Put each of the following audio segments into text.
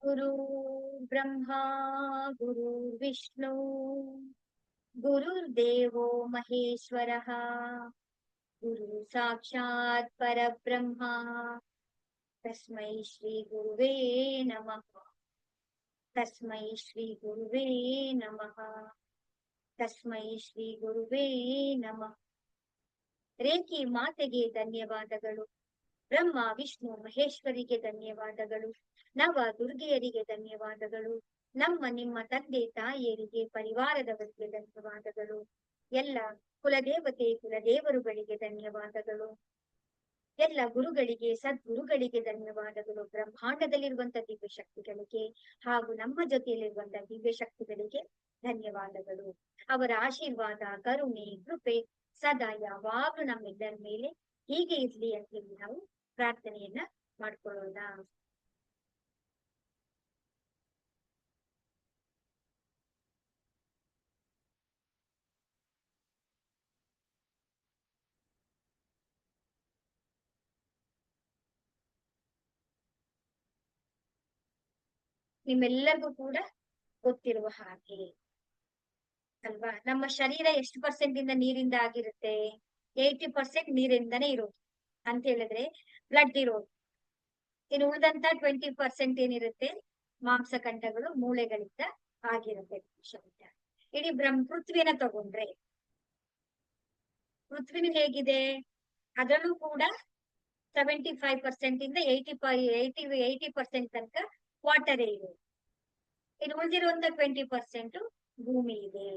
गुरु ब्रह्मा गुरु विष्णु गुरुर्देवो महेश्वरः गुरु साक्षात् परब्रह्मा तस्मै श्री गुरुवे नमः। तस्मै श्री गुरुवे नमः। तस्मै श्री गुरुवे नमः। ರೇಖಿ ಮಾತೆಗೆ ಧನ್ಯವಾದಗಳು. ಬ್ರಹ್ಮ ವಿಷ್ಣು ಮಹೇಶ್ವರಿಗೆ ಧನ್ಯವಾದಗಳು. ನವ ದುರ್ಗೆಯರಿಗೆ ಧನ್ಯವಾದಗಳು. ನಮ್ಮ ನಿಮ್ಮ ತಂದೆ ತಾಯಿಯರಿಗೆ ಪರಿವಾರದವರಿಗೆ ಧನ್ಯವಾದಗಳು. ಎಲ್ಲ ಕುಲದೇವತೆ ಕುಲದೇವರುಗಳಿಗೆ ಧನ್ಯವಾದಗಳು. ಎಲ್ಲ ಗುರುಗಳಿಗೆ ಸದ್ಗುರುಗಳಿಗೆ ಧನ್ಯವಾದಗಳು. ಬ್ರಹ್ಮಾಂಡದಲ್ಲಿರುವಂತಹ ದಿವ್ಯ ಶಕ್ತಿಗಳಿಗೆ ಹಾಗೂ ನಮ್ಮ ಜೊತೆಯಲ್ಲಿರುವಂತಹ ದಿವ್ಯ ಶಕ್ತಿಗಳಿಗೆ ಧನ್ಯವಾದಗಳು. ಅವರ ಆಶೀರ್ವಾದ ಕರುಣೆ ಕೃಪೆ ಸದಾ ಯಾವಾಗ್ಲೂ ನಮ್ಮೆಲ್ಲರ ಮೇಲೆ ಹೀಗೆ ಇರ್ಲಿ ಅಂತ ಹೇಳಿ ನಾವು ಪ್ರಾರ್ಥನೆಯನ್ನ ಮಾಡ್ಕೊಳ್ಳೋಣ. ನಿಮ್ಮೆಲ್ಲರಿಗೂ ಕೂಡ ಗೊತ್ತಿರುವ ಹಾಗೆ ಅಲ್ವಾ, ನಮ್ಮ ಶರೀರ ಎಷ್ಟು ಪರ್ಸೆಂಟ್ ಇಂದ ನೀರಿಂದ ಆಗಿರುತ್ತೆ? 80% ನೀರಿಂದನೇ ಇರೋದು ಅಂತ ಹೇಳಿದ್ರೆ ಬ್ಲಡ್ ಇರೋದು. ಇನ್ನು ಉಳಿದಂತ 20% ಏನಿರುತ್ತೆ ಮಾಂಸಖಂಡಗಳು ಮೂಳೆಗಳಿಂದ ಆಗಿರುತ್ತೆ. ಇಡೀ ಪೃಥ್ವಿನ ತಗೊಂಡ್ರೆ ಪೃಥ್ವಿನ ಹೇಗಿದೆ? ಅದರಲ್ಲೂ ಕೂಡ 75% ಇಂದ 80% ತನಕ ವಾಟರೇ ಇದೆ. ಇನ್ನು ಉಳಿದಿರುವಂತ 20% ಭೂಮಿ ಇದೆ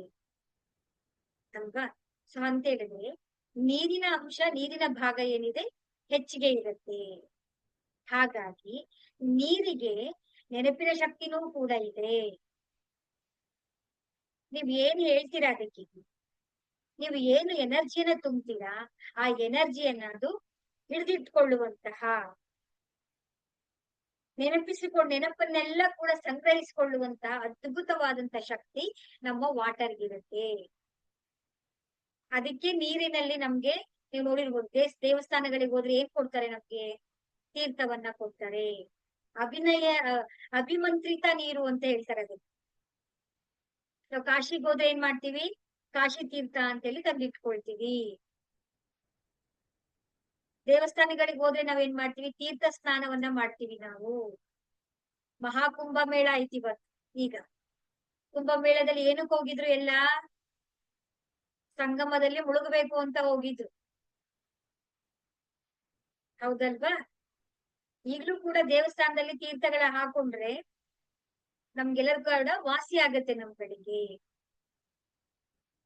ಅಲ್ವಾ. ಸೊ ಅಂತ ಹೇಳಿದ್ರೆ ನೀರಿನ ಅಂಶ ನೀರಿನ ಭಾಗ ಏನಿದೆ ಹೆಚ್ಚಿಗೆ ಇರುತ್ತೆ. ಹಾಗಾಗಿ ನೀರಿಗೆ ನೆನಪಿನ ಶಕ್ತಿನೂ ಕೂಡ ಇದೆ. ನೀವ್ ಏನ್ ಹೇಳ್ತೀರಾ ಅದಕ್ಕೆ, ನೀವು ಏನು ಎನರ್ಜಿಯನ್ನ ತುಂಬ್ತೀರಾ ಆ ಎನರ್ಜಿಯನ್ನ ಅದು ಹಿಡಿದಿಟ್ಕೊಳ್ಳುವಂತಹ ನೆನಪನ್ನೆಲ್ಲ ಕೂಡ ಸಂಗ್ರಹಿಸಿಕೊಳ್ಳುವಂತಹ ಅದ್ಭುತವಾದಂತಹ ಶಕ್ತಿ ನಮ್ಮ ವಾಟರ್ಗಿರುತ್ತೆ. ಅದಕ್ಕೆ ನೀರಿನಲ್ಲಿ ನಮ್ಗೆ ನೀವು ನೋಡಿರ್ಬೋದು ದೇವಸ್ಥಾನಗಳಿಗೆ ಹೋದ್ರೆ ಏನ್ ಕೊಡ್ತಾರೆ? ನಮ್ಗೆ ತೀರ್ಥವನ್ನ ಕೊಡ್ತಾರೆ. ಅಭಿಮಂತ್ರಿತ ನೀರು ಅಂತ ಹೇಳ್ತಾರೆ ಅದಕ್ಕೆ. ನಾವು ಕಾಶಿಗೆ ಹೋದ್ರೆ ಏನ್ ಮಾಡ್ತೀವಿ? ಕಾಶಿ ತೀರ್ಥ ಅಂತೇಳಿ ತಂದಿಟ್ಕೊಳ್ತೀವಿ. ದೇವಸ್ಥಾನಗಳಿಗೆ ಹೋದ್ರೆ ನಾವೇನ್ ಮಾಡ್ತೀವಿ? ತೀರ್ಥ ಸ್ನಾನವನ್ನ ಮಾಡ್ತೀವಿ ನಾವು. ಮಹಾಕುಂಭ ಮೇಳ ಐತಿ ಈಗ. ಕುಂಭಮೇಳದಲ್ಲಿ ಏನಕ್ಕೆ ಹೋಗಿದ್ರು? ಎಲ್ಲ ಸಂಗಮದಲ್ಲಿ ಮುಳುಗಬೇಕು ಅಂತ ಹೋಗಿದ್ರು, ಹೌದಲ್ವಾ? ಈಗ್ಲೂ ಕೂಡ ದೇವಸ್ಥಾನದಲ್ಲಿ ತೀರ್ಥಗಳ ಹಾಕೊಂಡ್ರೆ ನಮ್ಗೆಲ್ಲರೂ ಕೂಡ ವಾಸಿ ಆಗತ್ತೆ ನಮ್ ಕಡೆಗೆ,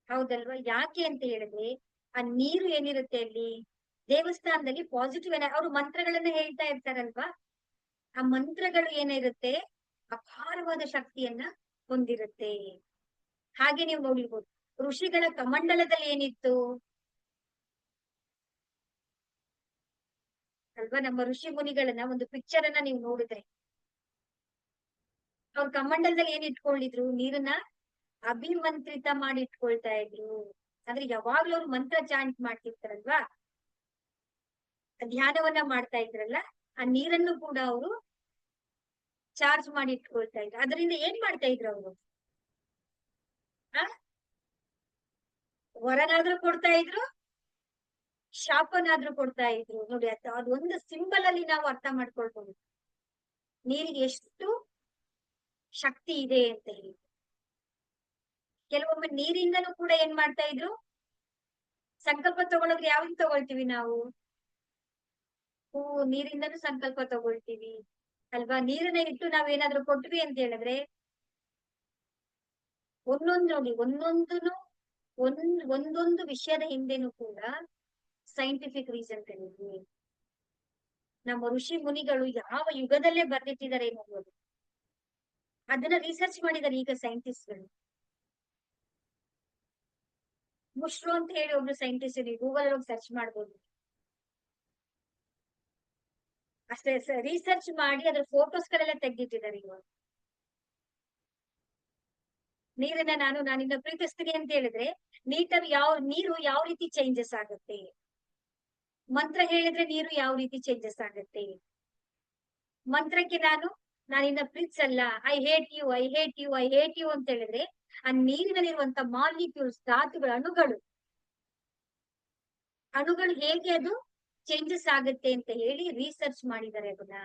ಹೌದಲ್ವಾ? ಯಾಕೆ ಅಂತ ಹೇಳಿದ್ರೆ ಆ ನೀರು ಏನಿರುತ್ತೆ ಅಲ್ಲಿ ದೇವಸ್ಥಾನದಲ್ಲಿ ಪಾಸಿಟಿವ್ ಅವ್ರು ಮಂತ್ರಗಳನ್ನ ಹೇಳ್ತಾ ಇರ್ತಾರಲ್ವಾ, ಆ ಮಂತ್ರಗಳು ಏನಿರುತ್ತೆ ಅಪಾರವಾದ ಶಕ್ತಿಯನ್ನ ಹೊಂದಿರುತ್ತೆ. ಹಾಗೆ ನೀವು ನೋಡಿರ್ಬೋದು ಋಷಿಗಳ ಕಮಂಡಲದಲ್ಲಿ ಏನಿತ್ತು ಅಲ್ವಾ? ನಮ್ಮ ಋಷಿ ಮುನಿಗಳನ್ನ ಒಂದು ಪಿಕ್ಚರ್ ಅನ್ನ ನೀವು ನೋಡಿದ್ರೆ ಅವ್ರ ಕಮಂಡಲದಲ್ಲಿ ಏನ್ ಇಟ್ಕೊಂಡಿದ್ರು? ನೀರನ್ನ ಅಭಿಮಂತ್ರಿತ ಮಾಡಿ ಇಟ್ಕೊಳ್ತಾ ಇದ್ರು. ಅಂದ್ರೆ ಯಾವಾಗ್ಲೂ ಅವ್ರು ಮಂತ್ರ ಚಾಂಟ್ ಮಾಡ್ತಿರ್ತಾರಲ್ವಾ, ಧ್ಯಾನವನ್ನ ಮಾಡ್ತಾ ಇದ್ರಲ್ಲ, ಆ ನೀರನ್ನು ಕೂಡ ಅವರು ಚಾರ್ಜ್ ಮಾಡಿ ಇಟ್ಕೊಳ್ತಾ ಇದ್ರು. ಅದರಿಂದ ಏನ್ ಮಾಡ್ತಾ ಇದ್ರು ಅವರು? ವರನಾದ್ರೂ ಕೊಡ್ತಾ ಇದ್ರು, ಶಾಪನಾದ್ರೂ ಕೊಡ್ತಾ ಇದ್ರು. ನೋಡಿ ಅದೊಂದು ಸಿಂಬಲ್ ಅಲ್ಲಿ ನಾವು ಅರ್ಥ ಮಾಡ್ಕೊಳ್ಬಹುದು ನೀರಿಗೆ ಎಷ್ಟು ಶಕ್ತಿ ಇದೆ ಅಂತ ಹೇಳಿ. ಕೆಲವೊಮ್ಮೆ ನೀರಿಂದನೂ ಕೂಡ ಏನ್ ಮಾಡ್ತಾ ಇದ್ರು? ಸಂಕಲ್ಪ ತಗೊಳ್ಳೋದು ಯಾವಾಗ ತಗೊಳ್ತೀವಿ ನಾವು? ನೀರಿಂದನೂ ಸಂಕಲ್ಪ ತಗೊಳ್ತೀವಿ ಅಲ್ವಾ? ನೀರನ್ನ ಇಟ್ಟು ನಾವೇನಾದ್ರೂ ಕೊಟ್ವಿ ಅಂತ ಹೇಳಿದ್ರೆ ನೋಡಿ ಒಂದೊಂದು ವಿಷಯದ ಹಿಂದೆನೂ ಕೂಡ ಸೈಂಟಿಫಿಕ್ ರೀಸನ್ ಗಳಿವೆ. ನಮ್ಮ ಋಷಿ ಮುನಿಗಳು ಯಾವ ಯುಗದಲ್ಲೇ ಬರ್ದಿಟ್ಟಿದ್ದಾರೆ ಅನ್ನೋದು ಅದನ್ನ ರಿಸರ್ಚ್ ಮಾಡಿದ್ದಾರೆ ಈಗ ಸೈಂಟಿಸ್ಟ್ಗಳು. ಮುಷ್ರು ಅಂತ ಹೇಳಿ ಒಬ್ರು ಸೈಂಟಿಸ್ಟ್ ಇದೆ, ಗೂಗಲ್ ಹೋಗಿ ಸರ್ಚ್ ಮಾಡ್ಬೋದು. ಅಷ್ಟೇ ರಿಸರ್ಚ್ ಮಾಡಿ ಅದ್ರ ಫೋಟೋಸ್ ಗಳೆಲ್ಲ ತೆಗ್ದಿಟ್ಟಿದ್ದಾರೆ ಇವಾಗ. ನೀರನ್ನ ನಾನಿನ್ನ ಪ್ರೀತಿಸ್ತೀನಿ ಅಂತ ಹೇಳಿದ್ರೆ ನೀರು ಯಾವ ರೀತಿ ಚೇಂಜಸ್ ಆಗುತ್ತೆ, ಮಂತ್ರ ಹೇಳಿದ್ರೆ ನೀರು ಯಾವ ರೀತಿ ಚೇಂಜಸ್ ಆಗುತ್ತೆ, ಮಂತ್ರಕ್ಕೆ ನಾನು ನಾನಿನ್ನ ಪ್ರೀತಿಸಲ್ಲ, I hate you, I hate you, I hate you ಅಂತ ಹೇಳಿದ್ರೆ ಆ ನೀರಿನಲ್ಲಿರುವಂತ ಮಾಲಿಕ್ಯೂಲ್ಸ್, ಧಾತುಗಳು, ಅಣುಗಳು ಹೇಗೆ ಅದು ಚೇಂಜಸ್ ಆಗುತ್ತೆ ಅಂತ ಹೇಳಿ ರಿಸರ್ಚ್ ಮಾಡಿದ್ದಾರೆ ಅದನ್ನ.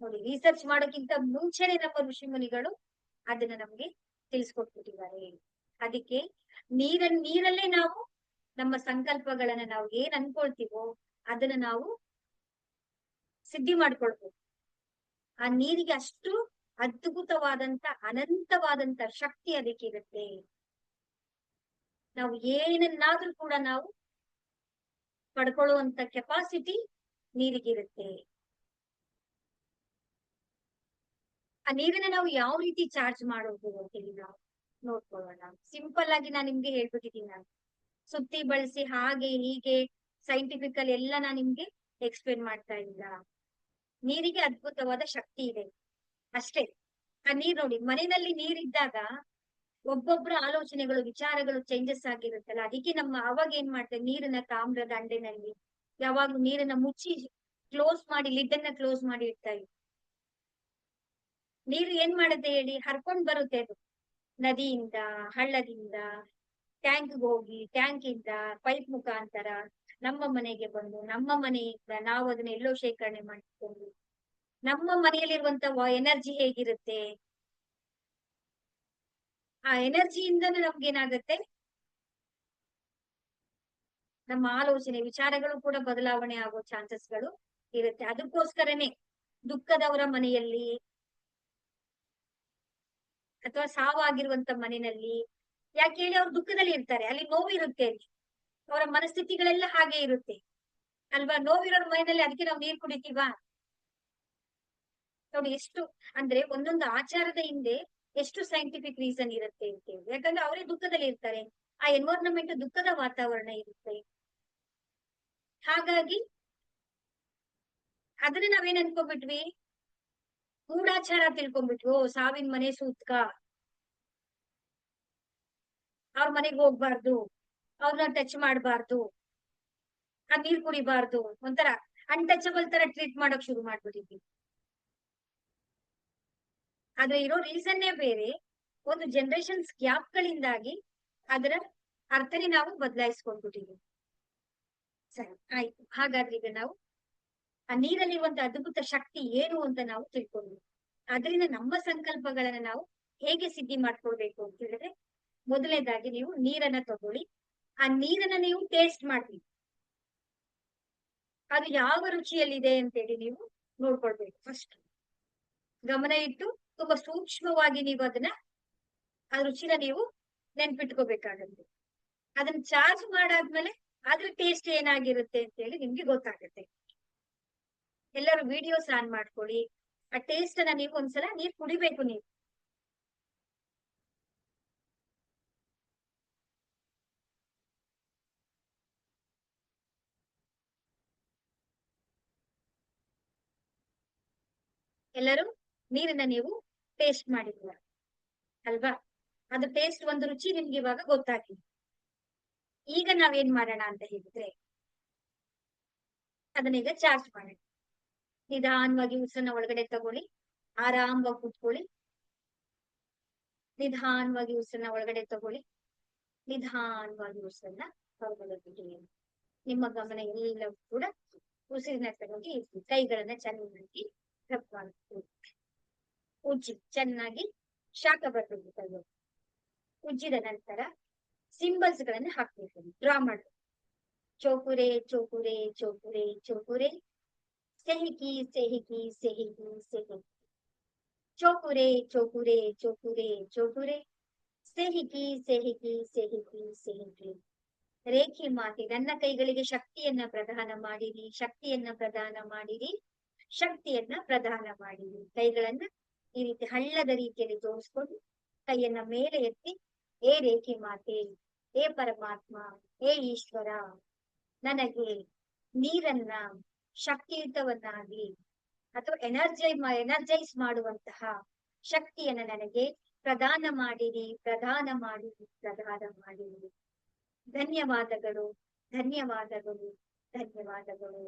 ನೋಡಿ, ರಿಸರ್ಚ್ ಮಾಡೋಕ್ಕಿಂತ ಮುಂಚೆನೆ ನಮ್ಮ ಋಷಿ ಮುನಿಗಳು ಅದನ್ನ ನಮ್ಗೆ ತಿಳಿಸ್ಕೊಟ್ಬಿಟ್ಟಿದ್ದಾರೆ. ಅದಕ್ಕೆ ನೀರಲ್ಲೇ ನಾವು ನಮ್ಮ ಸಂಕಲ್ಪಗಳನ್ನ ನಾವು ಏನ್ ಅನ್ಕೊಳ್ತೀವೋ ಅದನ್ನ ನಾವು ಸಿದ್ಧಿ ಮಾಡ್ಕೊಳ್ಬೋದು. ಆ ನೀರಿಗೆ ಅಷ್ಟು ಅದ್ಭುತವಾದಂತ ಅನಂತವಾದಂತ ಶಕ್ತಿ ಅದಕ್ಕಿರುತ್ತೆ. ನಾವು ಏನನ್ನಾದ್ರೂ ಕೂಡ ನಾವು ಪಡ್ಕೊಳ್ಳುವಂತ ಕೆಪಾಸಿಟಿ ನೀರಿಗಿರುತ್ತೆ. ಆ ನೀರನ್ನ ನಾವು ಯಾವ ರೀತಿ ಚಾರ್ಜ್ ಮಾಡೋದು ಅಂತೇಳಿ ನಾವು ನೋಡ್ಕೊಳ್ಳೋಣ. ಸಿಂಪಲ್ ಆಗಿ ನಾನು ನಿಮ್ಗೆ ಹೇಳ್ಬಿಟ್ಟಿದ್ದೀನಿ. ನಾನು ಸುತ್ತಿ ಬಳಸಿ ಹಾಗೆ ಹೀಗೆ ಸೈಂಟಿಫಿಕಲ್ ಎಲ್ಲ ನಾನು ನಿಮ್ಗೆ ಎಕ್ಸ್ಪ್ಲೇನ್ ಮಾಡ್ತಾ ಇಲ್ಲ. ನೀರಿಗೆ ಅದ್ಭುತವಾದ ಶಕ್ತಿ ಇದೆ ಅಷ್ಟೇ. ಆ ನೀರ್ ನೋಡಿ, ಮನೆಯಲ್ಲಿ ನೀರಿದ್ದಾಗ ಒಬ್ಬೊಬ್ಬರ ಆಲೋಚನೆಗಳು, ವಿಚಾರಗಳು ಚೇಂಜಸ್ ಆಗಿರುತ್ತಲ್ಲ. ಅದಕ್ಕೆ ಅವಾಗ ಏನ್ ಮಾಡ್ತೇವೆ, ನೀರನ್ನ ತಾಮ್ರದ ಅಂಡೆನಲ್ಲಿ ಯಾವಾಗ್ಲೂ ನೀರನ್ನ ಮುಚ್ಚಿ ಕ್ಲೋಸ್ ಮಾಡಿ, ಲಿಡ್ ಅನ್ನ ಕ್ಲೋಸ್ ಮಾಡಿ ಇಡ್ತಾ ಇದ್ವಿ. ನೀರು ಏನ್ ಮಾಡುತ್ತೆ ಹೇಳಿ, ಹರ್ಕೊಂಡ್ ಬರುತ್ತೆ ಅದು ನದಿಯಿಂದ, ಹಳ್ಳದಿಂದ, ಟ್ಯಾಂಕ್ ಹೋಗಿ, ಟ್ಯಾಂಕ್ ಇಂದ ಪೈಪ್ ಮುಖಾಂತರ ನಮ್ಮ ಮನೆಗೆ ಬಂದು, ನಮ್ಮ ಮನೆಯಿಂದ ನಾವು ಅದನ್ನ ಎಲ್ಲೋ ಶೇಖರಣೆ ಮಾಡಿಕೊಂಡು, ನಮ್ಮ ಮನೆಯಲ್ಲಿರುವಂತ ಎನರ್ಜಿ ಹೇಗಿರುತ್ತೆ, ಆ ಎನರ್ಜಿಯಿಂದನೂ ನಮ್ಗೇನಾಗತ್ತೆ, ನಮ್ಮ ಆಲೋಚನೆ, ವಿಚಾರಗಳು ಕೂಡ ಬದಲಾವಣೆ ಆಗೋ ಚಾನ್ಸಸ್ಗಳು ಇರುತ್ತೆ. ಅದಕ್ಕೋಸ್ಕರನೇ ದುಃಖದವರ ಮನೆಯಲ್ಲಿ ಅಥವಾ ಸಾವಾಗಿರುವಂತ ಮನೆಯಲ್ಲಿ, ಯಾಕೆ ಹೇಳಿ, ಅವ್ರು ದುಃಖದಲ್ಲಿ ಇರ್ತಾರೆ, ಅಲ್ಲಿ ನೋವಿರುತ್ತೆ, ಅಲ್ಲಿ ಅವರ ಮನಸ್ಥಿತಿಗಳೆಲ್ಲ ಹಾಗೆ ಇರುತ್ತೆ ಅಲ್ವಾ. ನೋವಿರೋರ್ ಮನೆಯಲ್ಲಿ ಅದಕ್ಕೆ ನಾವು ನೀರ್ ಕುಡಿತೀವಾ? ನೋಡಿ ಎಷ್ಟು ಅಂದ್ರೆ ಒಂದೊಂದು ಆಚಾರದ ಹಿಂದೆ ಎಷ್ಟು ಸೈಂಟಿಫಿಕ್ ರೀಸನ್ ಇರುತ್ತೆ ಅಂತ ಹೇಳಿ. ಯಾಕಂದ್ರೆ ಅವರೇ ದುಃಖದಲ್ಲಿ ಇರ್ತಾರೆ, ಆ ಎನ್ವೈರನ್ಮೆಂಟ್ ದುಃಖದ ವಾತಾವರಣ ಇರುತ್ತೆ. ಹಾಗಾಗಿ ಅದನ್ನ ನಾವೇನ್ ಅನ್ಕೊಂಡ್ಬಿಟ್ವಿ, ಗೂಢಾಚಾರ ತಿಳ್ಕೊಂಡ್ಬಿಟ್ವಿ. ಓ, ಸಾವಿನ ಮನೆ ಸೂತ್ಕ, ಅವ್ರ ಮನೆಗೆ ಹೋಗ್ಬಾರ್ದು, ಅವ್ರನ್ನ ಟಚ್ ಮಾಡ್ಬಾರ್ದು, ಆ ನೀರ್ ಕುಡಿಬಾರ್ದು, ಒಂಥರ ಅನ್ಟಚಬಲ್ ತರ ಟ್ರೀಟ್ ಮಾಡಕ್ ಶುರು ಮಾಡ್ಬಿಟ್ಟಿದ್ವಿ. ಆದ್ರೆ ಇರೋ ರೀಸನ್ನೇ ಬೇರೆ. ಒಂದು ಜನರೇಷನ್ಸ್ ಗ್ಯಾಪ್ ಗಳಿಂದಾಗಿ ಅದರ ಅರ್ಥನೇ ನಾವು ಬದಲಾಯಿಸ್ಕೊಂಡ್ಬಿಟ್ಟಿದ್ವಿ. ಸರಿ, ಆಯ್ತು. ಹಾಗಾದ್ರೆ ಈಗ ನಾವು ಆ ನೀರಲ್ಲಿರುವಂತ ಅದ್ಭುತ ಶಕ್ತಿ ಏನು ಅಂತ ನಾವು ತಿಳ್ಕೊಂಡ್ವಿ. ಅದರಿಂದ ನಮ್ಮ ಸಂಕಲ್ಪಗಳನ್ನ ನಾವು ಹೇಗೆ ಸಿದ್ಧಿ ಮಾಡ್ಕೊಳ್ಬೇಕು ಅಂತ ಹೇಳಿದ್ರೆ, ಮೊದಲನೇದಾಗಿ ನೀವು ನೀರನ್ನ ತಗೊಳ್ಳಿ. ಆ ನೀರನ್ನ ನೀವು ಟೇಸ್ಟ್ ಮಾಡ್ತೀವಿ, ಅದು ಯಾವ ರುಚಿಯಲ್ಲಿದೆ ಅಂತೇಳಿ ನೀವು ನೋಡ್ಕೊಳ್ಬೇಕು. ಫಸ್ಟ್ ಗಮನ ಇಟ್ಟು ತುಂಬಾ ಸೂಕ್ಷ್ಮವಾಗಿ ನೀವು ಅದನ್ನ, ಆ ರುಚಿನ ನೀವು ನೆನ್ಪಿಟ್ಕೋಬೇಕಾಗತ್ತೆ. ಅದನ್ನ ಚಾರ್ಜ್ ಮಾಡಾದ್ಮೇಲೆ ಅದ್ರ ಟೇಸ್ಟ್ ಏನಾಗಿರುತ್ತೆ ಅಂತ ಹೇಳಿ ನಿಮ್ಗೆ ಗೊತ್ತಾಗುತ್ತೆ. ಎಲ್ಲರೂ ವಿಡಿಯೋಸ್ ಆನ್ ಮಾಡ್ಕೊಳ್ಳಿ. ಆ ಟೇಸ್ಟ್ ಅನ್ನ ನೀವು ಒಂದ್ಸಲ ನೀರ್ ಕುಡಿಬೇಕು. ನೀವು ಎಲ್ಲರೂ ನೀರನ್ನ ನೀವು ಟೇಸ್ಟ್ ಮಾಡಿದ್ರ ಅಲ್ವಾ? ಅದು ಟೇಸ್ಟ್, ಒಂದು ರುಚಿ ನಿಮ್ಗೆ ಇವಾಗ ಗೊತ್ತಾಗಿದೆ. ಈಗ ನಾವೇನ್ ಮಾಡೋಣ ಅಂತ ಹೇಳಿದ್ರೆ, ಅದನ್ನ ಈಗ ಚಾರ್ಜ್ ಮಾಡೋಣ. ನಿಧಾನವಾಗಿ ಉಸಿರನ್ನ ಒಳಗಡೆ ತಗೊಳ್ಳಿ, ಆರಾಮವಾಗಿ ಕೂತ್ಕೊಳ್ಳಿ. ನಿಧಾನವಾಗಿ ಉಸಿರನ್ನ ಒಳಗಡೆ ತಗೊಳ್ಳಿ, ನಿಧಾನವಾಗಿ ಉಸಿರನ್ನ ಹೊರಗಡೆ ಬಿಡಿ. ನಿಮ್ಮ ಗಮನ ಎಲ್ಲವೂ ಕೂಡ ಉಸಿರಿನ ಕಡೆಗೆ ಇರ್ಲಿ. ಕೈಗಳನ್ನ ಚೆನ್ನಾಗಿ ರಬ್ ಮಾಡ್ಕೊಳ್ಳಿ. ಉಜ್ಜಿ ಚೆನ್ನಾಗಿ ಶಾಖ ಬರ್ಬೇಕು. ಉಜ್ಜಿದ ನಂತರ ಸಿಂಬಲ್ಸ್ ಗಳನ್ನ ಹಾಕ್ಬೇಕು, ಡ್ರಾ ಮಾಡ್ಬೇಕು. ಚೋಕುರೆ ಚೋಕುರೆ ಚೋಕುರೆ ಚೋಕುರೆ, ಸೆಹಿಕಿ ಸೆಹಿಕಿ ಸೆಹಿಕಿ ಸೆಹಿಕಿ. ಚೋಕುರೆ ಚೋಕುರೆ ಚೋಕುರೆ ಚೋಕುರೆ, ಸೆಹಿಕಿ ಸೆಹಿಕಿ ಸೆಹಿಕಿ ಸೆಹಿಕಿ. ರೇಖೆ ಮಾತೆ, ನನ್ನ ಕೈಗಳಿಗೆ ಶಕ್ತಿಯನ್ನ ಪ್ರದಾನ ಮಾಡಿರಿ, ಶಕ್ತಿಯನ್ನ ಪ್ರದಾನ ಮಾಡಿರಿ, ಶಕ್ತಿಯನ್ನ ಪ್ರದಾನ ಮಾಡಿರಿ. ಕೈಗಳನ್ನ ಈ ರೀತಿ ಹಳ್ಳದ ರೀತಿಯಲ್ಲಿ ಜೋಡಿಸ್ಕೊಂಡು ಕೈಯನ್ನ ಮೇಲೆ ಎತ್ತಿ, ಏ ರೇಖೆ ಮಾತೆ, ಏ ಪರಮಾತ್ಮ, ಏ ಈಶ್ವರ, ನನಗೆ ನೀರನ್ನ ಶಕ್ತಿಯುತವನ್ನಾಗಿ ಅಥವಾ ಎನರ್ಜೈಸ್ ಮಾಡುವಂತಹ ಶಕ್ತಿಯನ್ನ ನನಗೆ ಪ್ರದಾನ ಮಾಡಿರಿ, ಪ್ರದಾನ ಮಾಡಿರಿ, ಪ್ರದಾನ ಮಾಡಿರಿ. ಧನ್ಯವಾದಗಳು, ಧನ್ಯವಾದಗಳು, ಧನ್ಯವಾದಗಳು.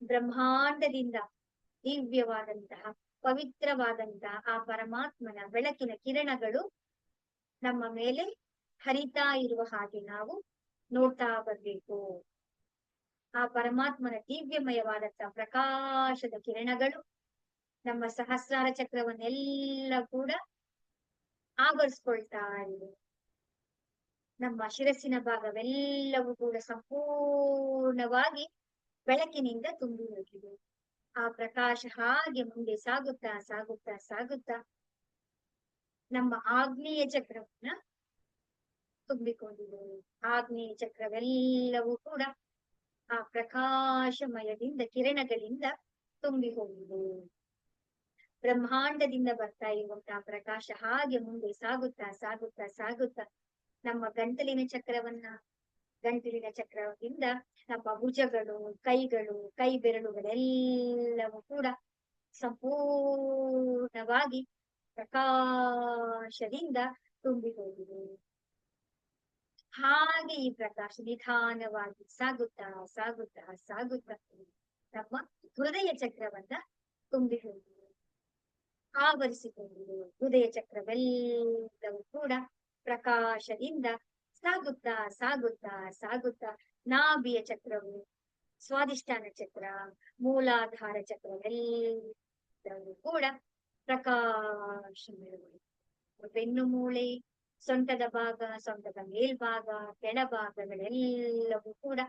ಬ್ರಹ್ಮಾಂಡದಿಂದ ದಿವ್ಯವಾದಂತಹ ಪವಿತ್ರವಾದಂತ ಆ ಪರಮಾತ್ಮನ ಬೆಳಕಿನ ಕಿರಣಗಳು ನಮ್ಮ ಮೇಲೆ ಹರಿತಾ ಇರುವ ಹಾಗೆ ನಾವು ನೋಡ್ತಾ ಬರ್ಬೇಕು. ಆ ಪರಮಾತ್ಮನ ದಿವ್ಯಮಯವಾದಂತ ಪ್ರಕಾಶದ ಕಿರಣಗಳು ನಮ್ಮ ಸಹಸ್ರಾರ ಚಕ್ರವನ್ನೆಲ್ಲ ಕೂಡ ಆವರಿಸ್ಕೊಳ್ತಾ ಇದೆ. ನಮ್ಮ ಶಿರಸ್ಸಿನ ಭಾಗವೆಲ್ಲವೂ ಕೂಡ ಸಂಪೂರ್ಣವಾಗಿ ಬೆಳಕಿನಿಂದ ತುಂಬಿ ಹೋಗಿದೆ. ಆ ಪ್ರಕಾಶ ಹಾಗೆ ಮುಂದೆ ಸಾಗುತ್ತಾ ಸಾಗುತ್ತಾ ಸಾಗುತ್ತಾ ನಮ್ಮ ಆಗ್ನೇಯ ಚಕ್ರವನ್ನ ತುಂಬಿಕೊಂಡಿದೆ. ಆಗ್ನೇಯ ಚಕ್ರವೆಲ್ಲವೂ ಕೂಡ ಆ ಪ್ರಕಾಶಮಯದಿಂದ ಕಿರಣಗಳಿಂದ ತುಂಬಿ ಹೋಗಿದೆ. ಬ್ರಹ್ಮಾಂಡದಿಂದ ಬರ್ತಾ ಇರುವಂತಹ ಪ್ರಕಾಶ ಹಾಗೆ ಮುಂದೆ ಸಾಗುತ್ತಾ ಸಾಗುತ್ತಾ ಸಾಗುತ್ತಾ ನಮ್ಮ ಗಂಟಲಿನ ಚಕ್ರದಿಂದ ನಮ್ಮ ಭುಜಗಳು, ಕೈಗಳು, ಕೈ ಬೆರಳುಗಳೆಲ್ಲವೂ ಕೂಡ ಸಂಪೂರ್ಣವಾಗಿ ಪ್ರಕಾಶದಿಂದ ತುಂಬಿ ಹೋಗಿದೆ. ಹಾಗೆ ಈ ಪ್ರಕಾಶ ನಿಧಾನವಾಗಿ ಸಾಗುತ್ತಾ ಸಾಗುತ್ತಾ ಸಾಗುತ್ತಾ ನಮ್ಮ ಹೃದಯ ಚಕ್ರವನ್ನ ತುಂಬಿ ಹೋಗಿದೆ, ಆವರಿಸಿಕೊಂಡಿದೆ. ಹೃದಯ ಚಕ್ರವೆಲ್ಲವೂ ಕೂಡ ಪ್ರಕಾಶದಿಂದ ಸಾಗುತ್ತಾ ಸಾಗುತ್ತಾ ಸಾಗುತ್ತಾ ನಾಭಿಯ ಚಕ್ರವು, ಸ್ವಾದಿಷ್ಠಾನ ಚಕ್ರ, ಮೂಲಾಧಾರ ಚಕ್ರವೆಲ್ಲವೂ ಕೂಡ ಪ್ರಕಾಶಮಯವಾಗಿದೆ. ಬೆನ್ನು ಮೂಳೆ, ಸೊಂಟದ ಭಾಗ, ಸೊಂಟದ ಮೇಲ್ಭಾಗ, ಕೆಳಭಾಗಗಳೆಲ್ಲವೂ ಕೂಡ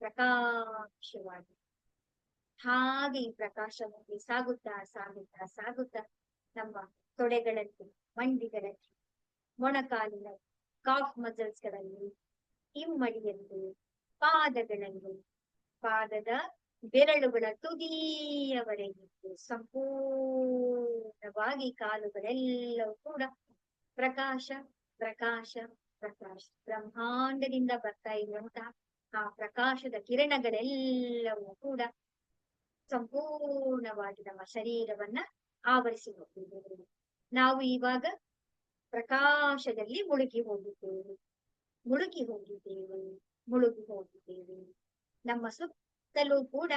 ಪ್ರಕಾಶವಾಗಿದೆ. ಹಾಗೆ ಈ ಪ್ರಕಾಶ ಮುಂದೆ ಸಾಗುತ್ತಾ ಸಾಗುತ್ತಾ ಸಾಗುತ್ತಾ ನಮ್ಮ ತೊಡೆಗಳಲ್ಲಿ, ಮಂಡಿಗಳಲ್ಲಿ, ಮೊಣಕಾಲಿನ ಕಾಫ್ ಮಸಲ್ಸ್ ಗಳಲ್ಲಿ, ಹಿಮ್ಮಡಿಯಲ್ಲಿ, ಪಾದಗಳಲ್ಲಿ, ಪಾದದ ಬೆರಳುಗಳ ತುದಿಯವರೆಗೆ ಸಂಪೂರ್ಣವಾಗಿ ಕಾಲುಗಳೆಲ್ಲವೂ ಕೂಡ ಪ್ರಕಾಶ ಪ್ರಕಾಶ ಪ್ರಕಾಶ. ಬ್ರಹ್ಮಾಂಡದಿಂದ ಬರ್ತಾ ಇರುವಂತಹ ಆ ಪ್ರಕಾಶದ ಕಿರಣಗಳೆಲ್ಲವೂ ಕೂಡ ಸಂಪೂರ್ಣವಾಗಿ ನಮ್ಮ ಶರೀರವನ್ನ ಆವರಿಸಿಕೊಂಡಿದ್ದೇವೆ. ನಾವು ಇವಾಗ ಪ್ರಕಾಶದಲ್ಲಿ ಮುಳುಗಿ ಹೋಗಿದ್ದೇವೆ. ನಮ್ಮ ಸುತ್ತಲೂ ಕೂಡ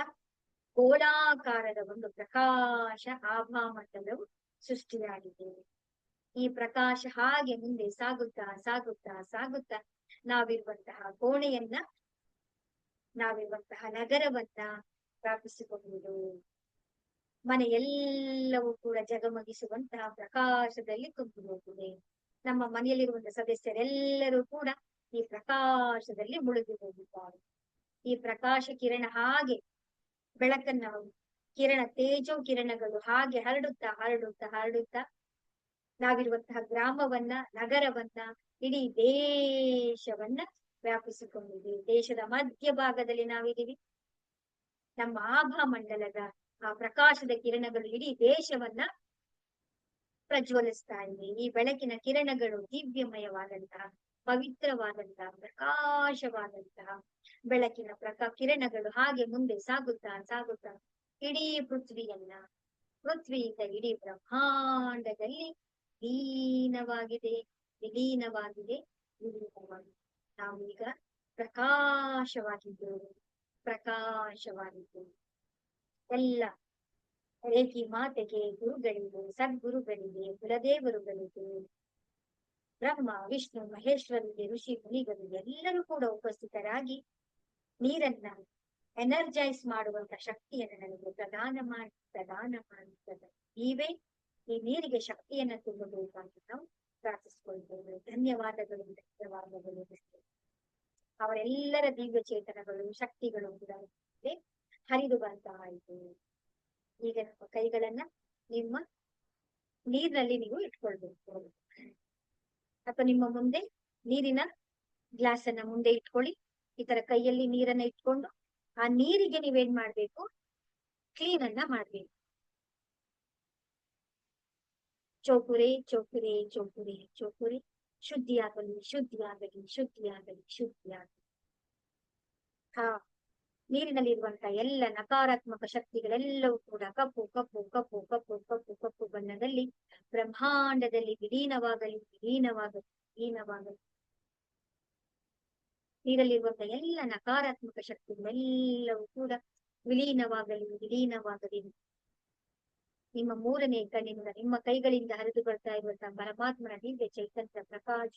ಗೋಳಾಕಾರದ ಒಂದು ಪ್ರಕಾಶ ಆಭಾಮಂಡಲವು ಸೃಷ್ಟಿಯಾಗಿದೆ. ಈ ಪ್ರಕಾಶ ಹಾಗೆ ಮುಂದೆ ಸಾಗುತ್ತಾ ಸಾಗುತ್ತಾ ಸಾಗುತ್ತಾ ನಾವಿರುವಂತಹ ಕೋಣೆಯನ್ನ, ನಾವಿರುವಂತಹ ನಗರವನ್ನ ವ್ಯಾಪಿಸಿಕೊಂಡು ಮನೆಯೆಲ್ಲವೂ ಕೂಡ ಜಗಮಗಿಸುವಂತಹ ಪ್ರಕಾಶದಲ್ಲಿ ತುಂಬಿ ಹೋಗಿದೆ. ನಮ್ಮ ಮನೆಯಲ್ಲಿರುವಂತಹ ಸದಸ್ಯರೆಲ್ಲರೂ ಕೂಡ ಈ ಪ್ರಕಾಶದಲ್ಲಿ ಮುಳುಗಿ ಹೋಗಿದ್ದಾರೆ. ಈ ಪ್ರಕಾಶ ಕಿರಣ ಹಾಗೆ ಬೆಳಕನ್ನ, ತೇಜೋ ಕಿರಣಗಳು ಹಾಗೆ ಹರಡುತ್ತಾ ಹರಡುತ್ತಾ ಹರಡುತ್ತಾ ನಾವಿರುವಂತಹ ಗ್ರಾಮವನ್ನ, ನಗರವನ್ನ, ಇಡೀ ದೇಶವನ್ನ ವ್ಯಾಪಿಸಿಕೊಂಡಿದೆ. ದೇಶದ ಮಧ್ಯ ಭಾಗದಲ್ಲಿ ನಾವಿದ್ದೀವಿ. ನಮ್ಮ ಆಭಾ ಮಂಡಲದ ಆ ಪ್ರಕಾಶದ ಕಿರಣಗಳು ಇಡೀ ದೇಶವನ್ನ ಪ್ರಜ್ವಲಿಸ್ತಾ ಇದೆ. ಈ ಬೆಳಕಿನ ಕಿರಣಗಳು ದಿವ್ಯಮಯವಾದಂತಹ, ಪವಿತ್ರವಾದಂತಹ, ಪ್ರಕಾಶವಾದಂತಹ ಬೆಳಕಿನ ಕಿರಣಗಳು ಹಾಗೆ ಮುಂದೆ ಸಾಗುತ್ತಾ ಸಾಗುತ್ತಾ ಇಡೀ ಪೃಥ್ವಿಯಿಂದ ಇಡೀ ಬ್ರಹ್ಮಾಂಡದಲ್ಲಿ ವಿಲೀನವಾಗಿದೆ. ನಾವೀಗ ಪ್ರಕಾಶವಾಗಿದ್ದೇವೆ. ಎಲ್ಲ ರೇಖಿ ಮಾತೆಗೆ, ಗುರುಗಳಿಗೆ, ಸದ್ಗುರುಗಳಿಗೆ, ಕುಲದೇವರುಗಳಿಗೆ, ಬ್ರಹ್ಮ, ವಿಷ್ಣು, ಮಹೇಶ್ವರಿಗೆ, ಋಷಿ ಮುನಿಗಳಿಗೆ ಎಲ್ಲರೂ ಕೂಡ ಉಪಸ್ಥಿತರಾಗಿ ನೀರನ್ನ ಎನರ್ಜೈಸ್ ಮಾಡುವಂತ ಶಕ್ತಿಯನ್ನು ನನಗೆ ಪ್ರದಾನ ಮಾಡಿ ನೀವೇ ಈ ನೀರಿಗೆ ಶಕ್ತಿಯನ್ನ ತುಂಬಬೇಕಂತ ನಾವು ಪ್ರಾರ್ಥಿಸಿಕೊಳ್ತೇವೆ. ಧನ್ಯವಾದಗಳು. ಅವರೆಲ್ಲರ ದಿವ್ಯ ಚೇತನಗಳು, ಶಕ್ತಿಗಳು ಕೂಡ ಹರಿದು ಬರ್ತಾ ಆಯಿತು. ಈಗ ನಮ್ಮ ಕೈಗಳನ್ನ ನಿಮ್ಮ ನೀರಿನಲ್ಲಿ ನೀವು ಇಟ್ಕೊಳ್ಬೇಕು. ಅಥವಾ ನಿಮ್ಮ ಮುಂದೆ ನೀರಿನ ಗ್ಲಾಸ್ ಅನ್ನ ಮುಂದೆ ಇಟ್ಕೊಳ್ಳಿ. ಈ ತರ ಕೈಯಲ್ಲಿ ನೀರನ್ನ ಇಟ್ಕೊಂಡು ಆ ನೀರಿಗೆ ನೀವೇನ್ ಮಾಡ್ಬೇಕು, ಕ್ಲೀನ್ ಅನ್ನ ಮಾಡ್ಬೇಕು. ಚೋಪುರೆ ಚೋಪುರೆ ಚೋಪುರೆ ಚೋಪುರೆ, ಶುದ್ಧಿಯಾಗಲಿ ಶುದ್ಧಿಯಾಗಲಿ ಶುದ್ಧಿಯಾಗಲಿ ಶುದ್ಧಿಯಾಗಲಿ. ನೀರಿನಲ್ಲಿರುವಂತಹ ಎಲ್ಲ ನಕಾರಾತ್ಮಕ ಶಕ್ತಿಗಳೆಲ್ಲವೂ ಕೂಡ ಕಪ್ಪು ಕಪ್ಪು ಕಪ್ಪು ಕಪ್ಪು ಕಪ್ಪು ಕಪ್ಪು ಬಣ್ಣದಲ್ಲಿ ಬ್ರಹ್ಮಾಂಡದಲ್ಲಿ ವಿಲೀನವಾಗಲಿ ವಿಲೀನವಾಗಲಿ ವಿಲೀನವಾಗಲಿ. ನೀರಲ್ಲಿರುವಂತಹ ಎಲ್ಲ ನಕಾರಾತ್ಮಕ ಶಕ್ತಿಗಳೆಲ್ಲವೂ ಕೂಡ ವಿಲೀನವಾಗಲಿ ವಿಲೀನವಾಗಲಿ. ನಿಮ್ಮ ಮೂರನೇ ಕಣ್ಣಿನಿಂದ ನಿಮ್ಮ ಕೈಗಳಿಂದ ಹರಿದು ಬರ್ತಾ ಇರುವಂತಹ ಪರಮಾತ್ಮನ ದಿವ್ಯ ಚೈತನ್ಯ ಪ್ರಕಾಶ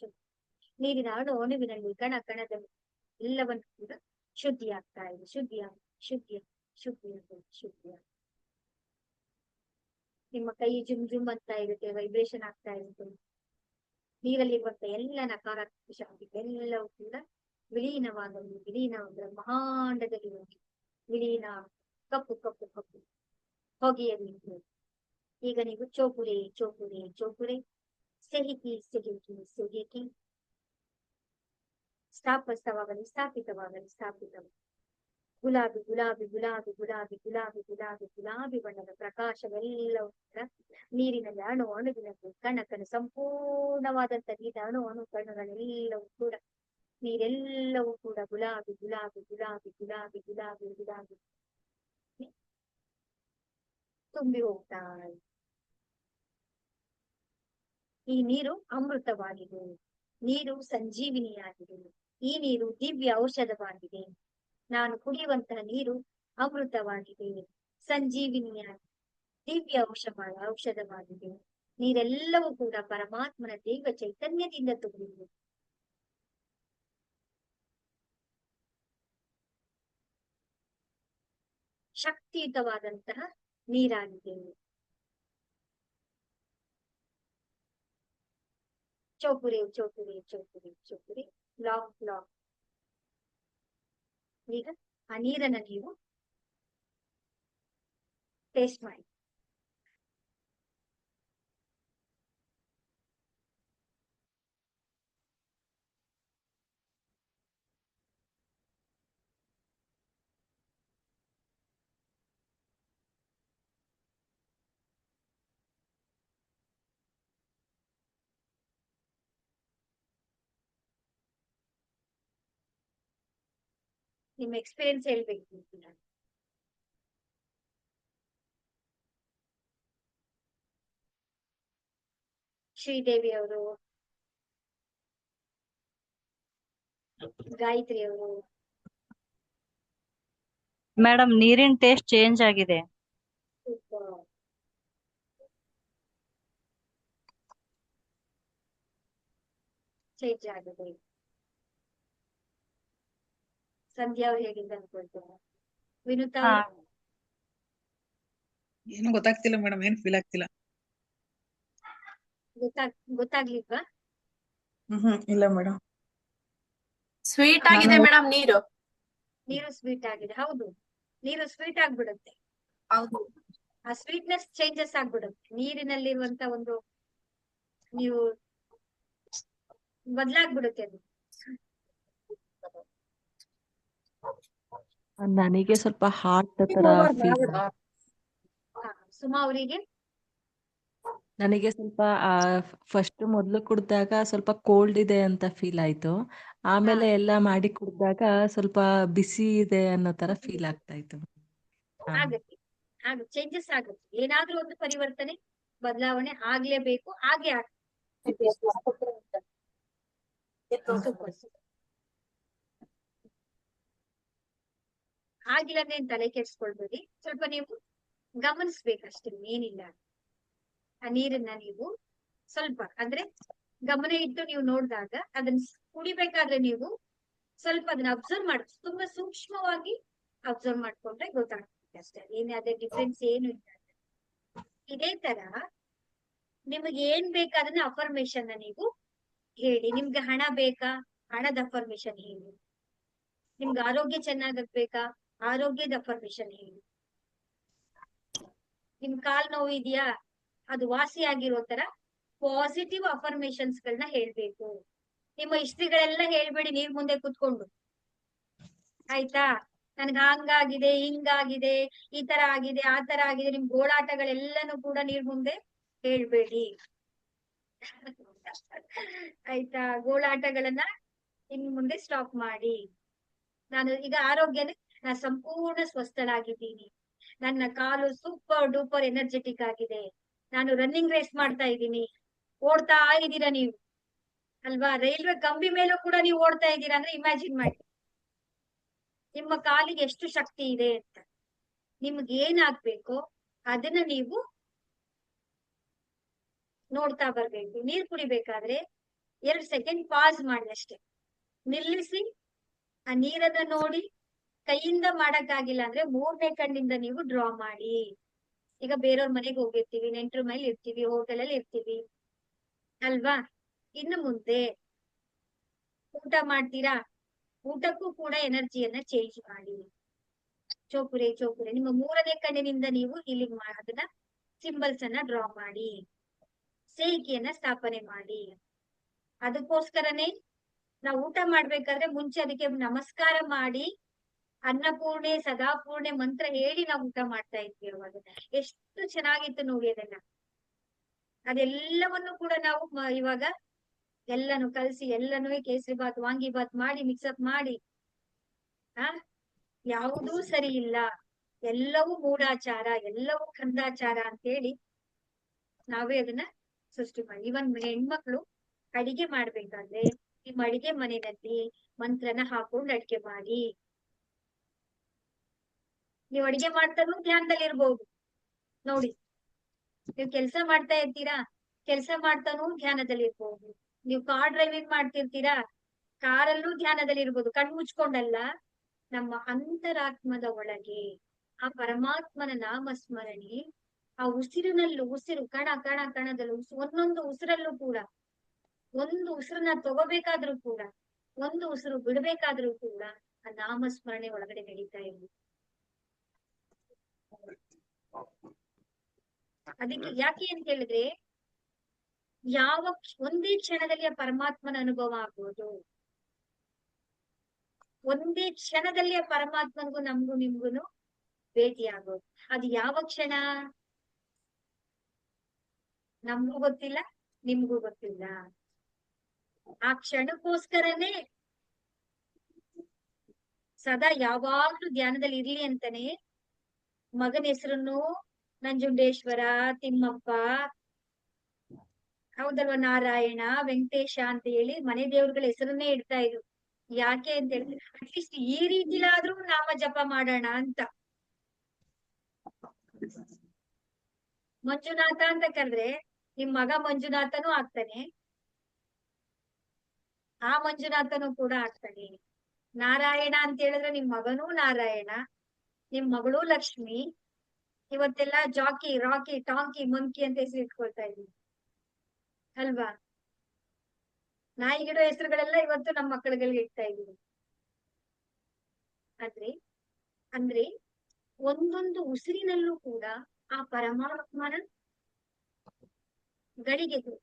ನೀರಿನ ಅಣುವಿನಲ್ಲಿ ಕಣ ಕಣದಲ್ಲಿ ಎಲ್ಲವನ್ನು ಕೂಡ ಶುದ್ಧಿ ಆಗ್ತಾ ಇದೆ. ಶುದ್ಧಿ ಶುದ್ಧಿ. ನಿಮ್ಮ ಕೈ ಜುಮ್ ಅಂತ ಇರುತ್ತೆ, ವೈಬ್ರೇಷನ್ ಆಗ್ತಾ ಇರುತ್ತೆ. ನೀರಲ್ಲಿರುವಂತ ಎಲ್ಲ ನಕಾರಾತ್ಮಕ ಶಕ್ತಿ ಎಲ್ಲವೂ ಕೂಡ ವಿಲೀನ ಬ್ರಹ್ಮಾಂಡದಲ್ಲಿ ಹೋಗಿ ವಿಲೀನ ಕಪ್ಪು ಹೊಗೆಯಲ್ಲಿ. ಈಗ ನೀವು ಚೋಪುರೆ ಸೆಹಿಕಿ ಸ್ಥಾಪಿತವಾಗಲಿ. ಗುಲಾಬಿ ಬಣ್ಣದ ಪ್ರಕಾಶವೆಲ್ಲವೂ ಕೂಡ ನೀರಿನಲ್ಲಿ ಅಣುವಿನಲ್ಲಿ ಕಣಕಣ ಸಂಪೂರ್ಣವಾದಂತ ನೀರಿನ ಅಣು ಕಣಗಳೆಲ್ಲವೂ ಕೂಡ ನೀರೆಲ್ಲವೂ ಕೂಡ ಗುಲಾಬಿ ತುಂಬಿ ಹೋಗ್ತಾ ಇದೆ. ಈ ನೀರು ಅಮೃತವಾಗಿದೆ, ನೀರು ಸಂಜೀವಿನಿಯಾಗಿದೆ, ಈ ನೀರು ದಿವ್ಯ ಔಷಧವಾಗಿದೆ. ನಾನು ಕುಡಿಯುವಂತಹ ನೀರು ಅಮೃತವಾಗಿದೆ, ಸಂಜೀವಿನಿಯಾಗಿದೆ, ದಿವ್ಯ ಔಷಧವಾಗಿದೆ. ನೀರೆಲ್ಲವೂ ಕೂಡ ಪರಮಾತ್ಮನ ದಿವ್ಯ ಚೈತನ್ಯದಿಂದ ತುಂಬಿದೆ. ಶಕ್ತಿಯುತವಾದಂತಹ ನೀರಾಗಿದೆ. ಚೋಪುರೆ ಲಾಕ್. ಈಗ ಆ ನೀರನ್ನ ನೀವು ಟೇಸ್ಟ್ ಮಾಡಿ. ನಿಮ್ಮ ಎಕ್ಸ್ಪೀರಿಯನ್ಸ್ ಹೇಳ್ಬೇಕು. ಶ್ರೀದೇವಿ ಅವರು, ಗಾಯತ್ರಿ ಅವರು. ಮೇಡಮ್, ನೀರಿನ ಟೇಸ್ಟ್ ಚೇಂಜ್ ಆಗಿದೆ. ಚೇಂಜ್ ಆಗಿದೆ. ಸಂಧ್ಯಾ ಅವ್ರು ಹೇಗಿದ್ದ ಅನ್ಕೊಳ್ತೇನೆ. ವಿನುತಾ ಏನು ಗೊತ್ತಾಗ್ತಿಲ್ಲ ಮೇಡಮ್, ಏನ್ ಫೀಲ್ ಆಗ್ತಿಲ್ಲ. ಗೊತ್ತಾಗ್ಲಿಲ್ವಾ? ಇಲ್ಲ ಮೇಡಮ್. ಸ್ವೀಟ್ ಆಗಿದೆ ಮೇಡಮ್ ನೀರು. ನೀರು ಸ್ವೀಟ್ ಆಗಿದೆ. ಹೌದು, ನೀರು ಸ್ವೀಟ್ ಆಗ್ಬಿಡುತ್ತೆ. ಹೌದು, ಆ ಸ್ವೀಟ್ನೆಸ್ ಚೇಂಜಸ್ ಆಗ್ಬಿಡುತ್ತೆ. ನೀರಿನಲ್ಲಿರುವಂತ ಒಂದು ನೀವು ಬದಲಾಗ್ಬಿಡುತ್ತೆ ಅದು. ನನಗೆ ಸ್ವಲ್ಪ ಹಾರ್ಟ್ ತರ ಫೀಲ್. ಸುಮಾ ಅವರಿಗೆ ನನಗೆ ಸ್ವಲ್ಪ ಫಸ್ಟ್ ಮೊದ್ಲು ಕುಡ್ದಾಗ ಸ್ವಲ್ಪ ಕೋಲ್ಡ್ ಇದೆ ಅಂತ ಫೀಲ್ ಆಯ್ತು. ಆಮೇಲೆ ಎಲ್ಲ ಮಾಡಿ ಕುಡ್ದಾಗ ಸ್ವಲ್ಪ ಬಿಸಿ ಇದೆ ಅನ್ನೋ ತರ ಫೀಲ್ ಆಗ್ತಾ ಇತ್ತು. ಆಗುತ್ತೆ, ಚೇಂಜಸ್ ಆಗುತ್ತೆ. ಏನಾದ್ರೂ ಒಂದು ಪರಿವರ್ತನೆ ಬದಲಾವಣೆ ಆಗ್ಲೇಬೇಕು. ಹಾಗೆ ಆಗಿಲ್ಲ ಅಂದ್ರೆ ತಲೆ ಕೆಡ್ಸ್ಕೊಳ್ಬೇಡಿ. ಸ್ವಲ್ಪ ನೀವು ಗಮನಿಸ್ಬೇಕಷ್ಟೇ, ಏನಿಲ್ಲ. ಆ ನೀರನ್ನ ನೀವು ಸ್ವಲ್ಪ ಅಂದ್ರೆ ಗಮನ ಇಟ್ಟು ನೀವು ನೋಡಿದಾಗ ಅದನ್ನ ಕುಡಿಬೇಕಾದ್ರೆ ನೀವು ಸ್ವಲ್ಪ ಅದನ್ನ ಅಬ್ಸರ್ವ್ ಮಾಡಿ ತುಂಬಾ ಸೂಕ್ಷ್ಮವಾಗಿ ಅಬ್ಸರ್ವ್ ಮಾಡ್ಕೊಂಡ್ರೆ ಗೊತ್ತಾಗ್ತದೆ ಅಷ್ಟೇ. ಅದೇ ಡಿಫ್ರೆನ್ಸ್ ಏನು ಇಲ್ಲ. ಇದೇ ತರ ನಿಮಗೆ ಏನ್ ಬೇಕಾದನ್ನ ಅಫರ್ಮೇಶನ್ ನೀವು ಹೇಳಿ. ನಿಮ್ಗೆ ಹಣ ಬೇಕಾ, ಹಣದ ಅಫರ್ಮೇಶನ್ ಹೇಳಿ. ನಿಮ್ಗೆ ಆರೋಗ್ಯ ಚೆನ್ನಾಗಬೇಕಾ, ಆರೋಗ್ಯದ ಅಫರ್ಮೇಶನ್ ಹೇಳಿ. ನಿಮ್ ಕಾಲ್ ನೋವು ಇದೆಯಾ, ಅದು ವಾಸಿ ಆಗಿರೋ ತರ ಪಾಸಿಟಿವ್ ಅಫರ್ಮೇಶನ್ಸ್ ಗಳನ್ನ ಹೇಳ್ಬೇಕು. ನಿಮ್ಮ ಇಷ್ಟಗಳೆಲ್ಲ ಹೇಳ್ಬೇಡಿ ನೀರ್ ಮುಂದೆ ಕುತ್ಕೊಂಡು, ಆಯ್ತಾ? ನನ್ಗೆ ಹಂಗಾಗಿದೆ, ಹಿಂಗಾಗಿದೆ, ಈ ತರ ಆಗಿದೆ, ಆ ತರ ಆಗಿದೆ, ನಿಮ್ ಗೋಳಾಟಗಳೆಲ್ಲನೂ ಕೂಡ ನೀರ್ ಮುಂದೆ ಹೇಳ್ಬೇಡಿ. ಆಯ್ತಾ? ಗೋಳಾಟಗಳನ್ನ ಇನ್ ಮುಂದೆ ಸ್ಟಾಪ್ ಮಾಡಿ. ನಾನು ಈಗ ನಾನು ಸಂಪೂರ್ಣ ಸ್ವಸ್ಥಳಾಗಿದ್ದೀನಿ. ನನ್ನ ಕಾಲು ಸೂಪರ್ ಡೂಪರ್ ಎನರ್ಜೆಟಿಕ್ ಆಗಿದೆ. ನಾನು ರನ್ನಿಂಗ್ ರೇಸ್ ಮಾಡ್ತಾ ಇದ್ದೀನಿ. ಓಡ್ತಾ ಇದ್ದೀರಾ ನೀವು ಅಲ್ವಾ? ರೈಲ್ವೆ ಕಂಬಿ ಮೇಲೂ ಕೂಡ ನೀವು ಓಡ್ತಾ ಇದ್ದೀರಾ ಅಂದ್ರೆ ಇಮ್ಯಾಜಿನ್ ಮಾಡಿ ನಿಮ್ಮ ಕಾಲಿಗೆ ಎಷ್ಟು ಶಕ್ತಿ ಇದೆ ಅಂತ. ನಿಮ್ಗೆ ಏನಾಗ್ಬೇಕೋ ಅದನ್ನ ನೀವು ನೋಡ್ತಾ ಬರ್ಬೇಕು. ನೀರ್ ಕುಡಿಬೇಕಾದ್ರೆ 2 ಸೆಕೆಂಡ್ ಪಾಸ್ ಮಾಡಿ ಅಷ್ಟೇ, ನಿಲ್ಲಿಸಿ ಆ ನೀರನ್ನ ನೋಡಿ. ಕೈಯಿಂದ ಮಾಡಕ್ಕಾಗಿಲ್ಲ ಅಂದ್ರೆ 3ನೇ ಕಣ್ಣಿಂದ ನೀವು ಡ್ರಾ ಮಾಡಿ. ಈಗ ಬೇರೆಯವ್ರ ಮನೆಗೆ ಹೋಗಿರ್ತೀವಿ, ನೆಂಟ್ರ ಮನೇಲಿ ಇರ್ತೀವಿ, ಹೋಟೆಲ್ ಅಲ್ಲಿ ಇರ್ತೀವಿ ಅಲ್ವಾ. ಇನ್ನು ಮುಂದೆ ಊಟ ಮಾಡ್ತೀರಾ, ಊಟಕ್ಕೂ ಕೂಡ ಎನರ್ಜಿಯನ್ನ ಚೇಂಜ್ ಮಾಡಿ. ಚೋಪುರೆ ಚೋಪುರೆ ನಿಮ್ಮ 3ನೇ ಕಣ್ಣಿನಿಂದ ನೀವು ಇಲ್ಲಿ ಅದನ್ನ ಸಿಂಬಲ್ಸ್ ಅನ್ನ ಡ್ರಾ ಮಾಡಿ, ಸೇಹಿಕೆಯನ್ನ ಸ್ಥಾಪನೆ ಮಾಡಿ. ಅದಕ್ಕೋಸ್ಕರನೇ ನಾವು ಊಟ ಮಾಡ್ಬೇಕಾದ್ರೆ ಮುಂಚೆ ಅದಕ್ಕೆ ನಮಸ್ಕಾರ ಮಾಡಿ ಅನ್ನಪೂರ್ಣೆ ಸದಾಪೂರ್ಣೆ ಮಂತ್ರ ಹೇಳಿ ನಾವು ಊಟ ಮಾಡ್ತಾ ಇದ್ವಿ. ಅವಾಗ ಎಷ್ಟು ಚೆನ್ನಾಗಿತ್ತು ನೋಡಿ ಅದೆಲ್ಲ. ಅದೆಲ್ಲವನ್ನು ಕೂಡ ನಾವು ಇವಾಗ ಎಲ್ಲಾನು ಕಲಸಿ ಎಲ್ಲನೂ ಕೇಸರಿ ಬಾತ್ ವಾಂಗಿ ಬಾತ್ ಮಾಡಿ ಮಿಕ್ಸಪ್ ಮಾಡಿ ಆ ಯಾವುದೂ ಸರಿ ಇಲ್ಲ, ಎಲ್ಲವೂ ಮೂಢಾಚಾರ, ಎಲ್ಲವೂ ಕಂದಾಚಾರ ಅಂತ ಹೇಳಿ ನಾವೇ ಅದನ್ನ ಸೃಷ್ಟಿ ಮಾಡಿ. ಇವನ್ ಹೆಣ್ಮಕ್ಳು ಅಡಿಗೆ ಮಾಡ್ಬೇಕಾದ್ರೆ ನಿಮ್ಮ ಅಡಿಗೆ ಮನೆಯಲ್ಲಿ ಮಂತ್ರನ ಹಾಕೊಂಡು ಅಡಿಗೆ ಮಾಡಿ. ನೀವು ಅಡಿಗೆ ಮಾಡ್ತಾನೂ ಧ್ಯಾನದಲ್ಲಿ ಇರ್ಬೋದು ನೋಡಿ. ನೀವು ಕೆಲಸ ಮಾಡ್ತಾ ಇರ್ತೀರಾ, ಕೆಲಸ ಮಾಡ್ತಾನೂ ಧ್ಯಾನದಲ್ಲಿ ಇರ್ಬೋದು. ನೀವು ಕಾರ್ ಡ್ರೈವಿಂಗ್ ಮಾಡ್ತಿರ್ತೀರಾ, ಕಾರಲ್ಲೂ ಧ್ಯಾನದಲ್ಲಿ ಇರ್ಬೋದು. ಕಣ್ ಮುಚ್ಕೊಂಡಲ್ಲ, ನಮ್ಮ ಅಂತರಾತ್ಮದ ಒಳಗೆ ಆ ಪರಮಾತ್ಮನ ನಾಮಸ್ಮರಣೆ, ಆ ಉಸಿರಿನಲ್ಲೂ ಉಸಿರು ಕಣ ಕಣ ಕಣದಲ್ಲೂ ಒಂದೊಂದು ಉಸಿರಲ್ಲೂ ಕೂಡ, ಒಂದು ಉಸಿರನ್ನ ತಗೋಬೇಕಾದ್ರೂ ಕೂಡ, ಒಂದು ಉಸಿರು ಬಿಡ್ಬೇಕಾದ್ರೂ ಕೂಡ ಆ ನಾಮಸ್ಮರಣೆ ಒಳಗಡೆ ನಡೀತಾ ಇರ್ಬೇಕು. ಅದಕ್ಕೆ ಯಾಕೆ ಅಂತ ಹೇಳಿದ್ರೆ, ಒಂದೇ ಕ್ಷಣದಲ್ಲಿ ಆ ಪರಮಾತ್ಮನ ಅನುಭವ ಆಗ್ಬೋದು. ಒಂದೇ ಕ್ಷಣದಲ್ಲಿ ಆ ಪರಮಾತ್ಮನಿಗೂ ನಮ್ಗೂ ನಿಮ್ಗೂನು ಭೇಟಿ ಆಗೋದು. ಅದು ಯಾವ ಕ್ಷಣ ನಮ್ಗೂ ಗೊತ್ತಿಲ್ಲ, ನಿಮ್ಗೂ ಗೊತ್ತಿಲ್ಲ. ಆ ಕ್ಷಣಕ್ಕೋಸ್ಕರನೇ ಸದಾ ಯಾವಾಗ್ಲೂ ಧ್ಯಾನದಲ್ಲಿ ಇರ್ಲಿ ಅಂತಾನೆ ಮಗನ ಹೆಸರನ್ನು ನಂಜುಂಡೇಶ್ವರ, ತಿಮ್ಮಪ್ಪ, ಹೌದಲ್ವಾ, ನಾರಾಯಣ, ವೆಂಕಟೇಶ ಅಂತ ಹೇಳಿ ಮನೆ ದೇವ್ರಗಳ ಹೆಸರನ್ನೇ ಇಡ್ತಾ ಇದ್ರು. ಯಾಕೆ ಅಂತ ಹೇಳಿದ್ರೆ ಅಟ್ಲೀಸ್ಟ್ ಈ ರೀತಿಲಾದ್ರೂ ನಾಮ ಜಪ ಮಾಡೋಣ ಅಂತ. ಮಂಜುನಾಥ ಅಂತ ಕರೆದ್ರೆ ನಿಮ್ ಮಗ ಮಂಜುನಾಥನೂ ಆಗ್ತಾನೆ, ಆ ಮಂಜುನಾಥನೂ ಕೂಡ ಆಗ್ತಾನೆ. ನಾರಾಯಣ ಅಂತ ಹೇಳಿದ್ರೆ ನಿಮ್ ಮಗನೂ ನಾರಾಯಣ, ನಿಮ್ ಮಗಳೂ ಲಕ್ಷ್ಮಿ. ಇವತ್ತೆಲ್ಲ ಜಾಕಿ, ರಾಕಿ, ಟಾಂಕಿ, ಮಂಕಿ ಅಂತ ಹೆಸರು ಇಟ್ಕೊಳ್ತಾ ಇದೀವಿ ಅಲ್ವಾ. ನಾಯಿಗಿಡೋ ಹೆಸರುಗಳೆಲ್ಲ ಇವತ್ತು ನಮ್ಮ ಮಕ್ಕಳುಗಳಿಗೆ ಇಡ್ತಾ ಇದೀವಿ. ಅಂದ್ರೆ ಒಂದೊಂದು ಉಸಿರಿನಲ್ಲೂ ಕೂಡ ಆ ಪರಮಾತ್ಮನ ಗಳಿಗೆಗಳು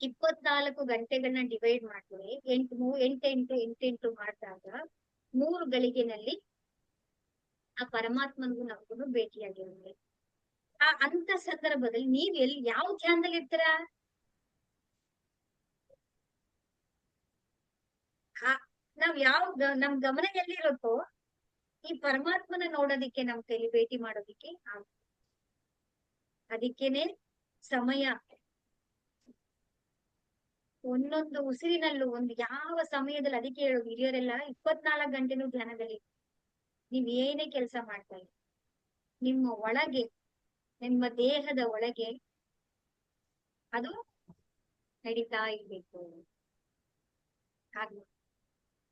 24 ಗಂಟೆಗಳನ್ನ ಡಿವೈಡ್ ಮಾಡ್ತಾರೆ. 8 ಮಾಡಿದಾಗ 3 ಗಳಿಗೆನಲ್ಲಿ ಆ ಪರಮಾತ್ಮನಿಗೂ ನಮಗೂ ಭೇಟಿಯಾಗಿರುತ್ತೆ. ಅಂತ ಸಂದರ್ಭದಲ್ಲಿ ನೀವ್ ಯಾವ ಧ್ಯಾನದಲ್ಲಿ ಇರ್ತೀರಾ? ನಾವ್ ನಮ್ ಗಮನ ಎಲ್ಲಿರುತ್ತೋ ಈ ಪರಮಾತ್ಮನ ನೋಡೋದಿಕ್ಕೆ, ನಮ್ ಕೈಲಿ ಭೇಟಿ ಮಾಡೋದಿಕ್ಕೆ ಅದಕ್ಕೇನೆ ಸಮಯ. ಒಂದೊಂದು ಉಸಿರಿನಲ್ಲೂ ಒಂದು ಯಾವ ಸಮಯದಲ್ಲಿ, ಅದಕ್ಕೆ ಹೇಳೋದು ಹಿರಿಯರೆಲ್ಲ 24 ಗಂಟೆನೂ ಧ್ಯಾನದಲ್ಲಿ. ನೀವ್ ಏನೇ ಕೆಲಸ ಮಾಡ್ತಾ ಇರಿ, ನಿಮ್ಮ ಒಳಗೆ, ನಿಮ್ಮ ದೇಹದ ಒಳಗೆ ಅದು ನಡೀತಾ ಇರ್ಬೇಕು. ಹಾಗೆ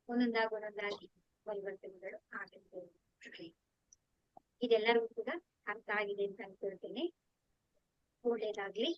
ಒಂದೊಂದಾಗಿ ಪರಿವರ್ತನೆಗಳು ಆಗುತ್ತೆ. ಇದೆಲ್ಲರಿಗೂ ಕೂಡ ಅರ್ಥ ಆಗಿದೆ ಅಂತ ಅನ್ಕೊಳ್ತೇನೆ. ಒಳ್ಳೇದಾಗ್ಲಿ.